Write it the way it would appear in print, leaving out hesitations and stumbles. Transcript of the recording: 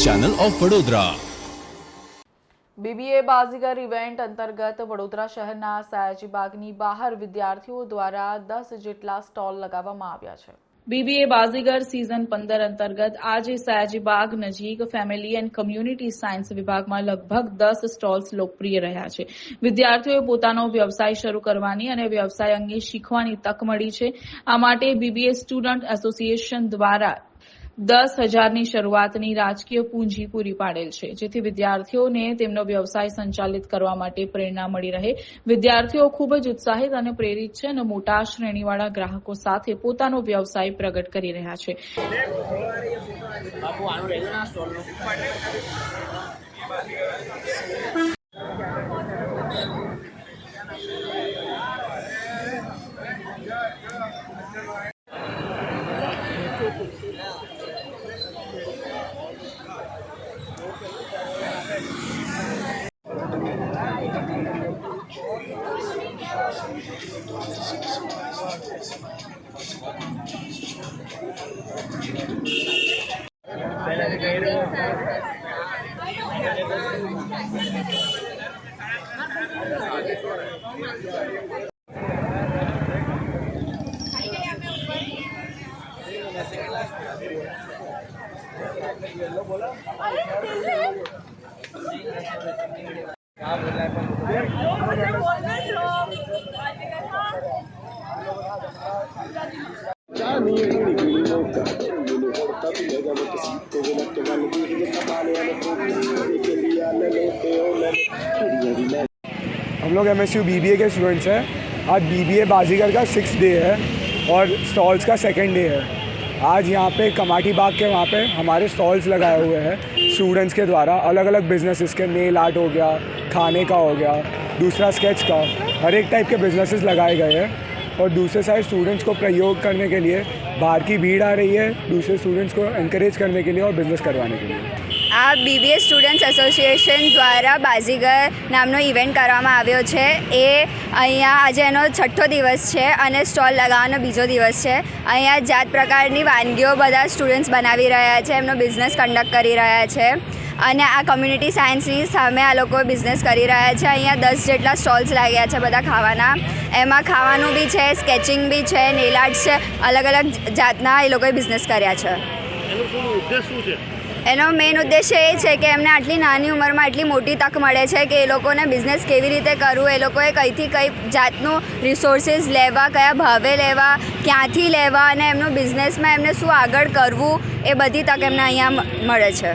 Channel of Vadodara. BBA Baazigar event અંતર્ગત વડોદરા શહેરના સયાજીબાગની બહાર વિદ્યાર્થીઓ દ્વારા 10 જેટલા સ્ટોલ લગાવવામાં આવ્યા છે। બીબીએ બાઝીગર સિઝન 15 અંતર્ગત આજે સયાજીબાગ નજીક ફેમિલી એન્ડ કમ્યુનિટી સાયન્સ વિભાગમાં લગભગ 10 સ્ટોલ્સ લોકપ્રિય રહ્યા છે। વિદ્યાર્થીઓએ પોતાનો વ્યવસાય શરૂ કરવાની અને વ્યવસાય અંગે શીખવાની તક મળી છે। આ માટે બીબીએ સ્ટુડન્ટ એસોસિએશન દ્વારા 10,000ની શરૂઆતની રાજકીય પૂંજી પૂરી પાડેલ છે, જેથી વિદ્યાર્થીઓને તેમનો વ્યવસાય સંચાલિત કરવા માટે પ્રેરણા મળી રહે। વિદ્યાર્થીઓ ખૂબ જ ઉત્સાહિત અને પ્રેરિત છે અને મોટા શ્રેણીવાળા ગ્રાહકો સાથે પોતાનો વ્યવસાય પ્રગટ કરી રહ્યા છે। हम लोग MSU BBA के स्टूडेंट्स हैं। आज BBA बाजीगर का 6th डे है और स्टॉल्स का 2nd डे है। आज यहाँ पे कमाटी बाग के वहाँ पे हमारे स्टॉल्स लगाए हुए हैं स्टूडेंट्स के द्वारा। अलग अलग बिजनेसेस के, नेल आर्ट हो गया, खाने का हो गया, दूसरा स्केच का, हर एक टाइप के बिजनेसेस लगाए गए हैं। और दूसरे साइड स्टूडेंट्स को प्रयोग करने के लिए बाहर की भीड़ आ रही है, दूसरे स्टूडेंट्स को एनकरेज करने के लिए और बिजनेस करवाने के लिए। આ બીબીએ સ્ટુડન્ટ્સ એસોસિએશન દ્વારા બાઝીગર નામનો ઇવેન્ટ કરવામાં આવ્યો છે। એ અહીંયા આજે એનો 6થો દિવસ છે અને સ્ટોલ લગાવવાનો બીજો દિવસ છે। અહીંયા જાત પ્રકારની વાનગીઓ બધા સ્ટુડન્ટ્સ બનાવી રહ્યા છે, એમનો બિઝનેસ કન્ડક્ટ કરી રહ્યા છે અને આ કમ્યુનિટી સાયન્સની સામે આ લોકો બિઝનેસ કરી રહ્યા છે। અહીંયા 10 જેટલા સ્ટોલ્સ લાગ્યા છે બધા ખાવાના। એમાં ખાવાનું બી છે, સ્કેચિંગ બી છે, નેલ આર્ટ છે, અલગ અલગ જાતના એ લોકોએ બિઝનેસ કર્યા છે। એનો મેઇન ઉદ્દેશ્ય એ છે કે એમને આટલી નાની ઉંમરમાં આટલી મોટી તક મળે છે કે એ લોકોને બિઝનેસ કેવી રીતે કરવું, એ લોકોએ કઈથી કઈ જાતનું રિસોર્સિસ લેવા, કયા ભાવે લેવા, ક્યાંથી લેવા અને એમનું બિઝનેસમાં એમને શું આગળ કરવું એ બધી તક એમને અહીંયા મળે છે।